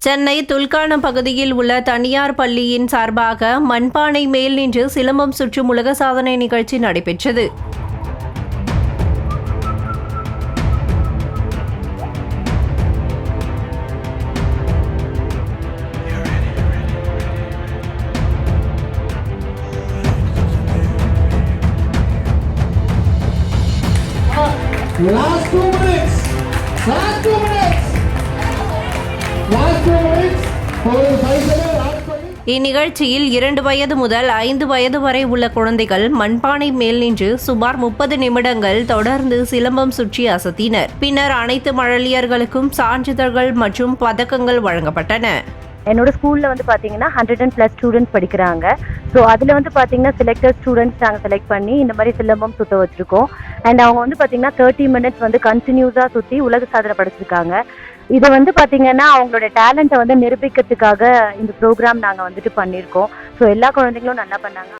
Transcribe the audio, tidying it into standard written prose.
சென்னை துல்கானம் பகுதியில் உள்ள தனியார் பள்ளியின் சார்பாக மண்பானை மேல் நின்று சிலம்பம் சுற்றும் உலக சாதனை நிகழ்ச்சி நடைபெற்றது. Last 2 minutes. Last 2 minutes. Last 2 minutes. இந்நிகழ்ச்சியில் 2 வயது முதல் 5 வயது வரை உள்ள குழந்தைகள் மண்பானை மேல் நின்று சுமார் 30 நிமிடங்கள் தொடர்ந்து சிலம்பம் சுற்றி அசத்தினர். பின்னர் அனைத்து மழலையர்களுக்கும் சான்றிதழ்கள் மற்றும் பதக்கங்கள் வழங்கப்பட்டன. என்னோட ஸ்கூலில் வந்து பார்த்தீங்கன்னா 100+ ஸ்டூடெண்ட்ஸ் படிக்கிறாங்க. ஸோ அதில் வந்து பார்த்தீங்கன்னா செலக்டட் ஸ்டூடெண்ட்ஸ் நாங்கள் செலக்ட் பண்ணி இந்த மாதிரி சிலம்பம் சுற்ற வச்சுருக்கோம். அண்ட் அவங்க வந்து பார்த்தீங்கன்னா 30 மினிட்ஸ் வந்து கண்டினியூஸாக சுற்றி உலக சாதனை படைச்சிருக்காங்க. இது வந்து பார்த்தீங்கன்னா அவங்களோட டேலண்ட்டை வந்து நிரூபிக்கிறதுக்காக இந்த ப்ரோக்ராம் நாங்கள் வந்துட்டு பண்ணியிருக்கோம். ஸோ எல்லா குழந்தைங்களும் நல்லா பண்ணாங்க.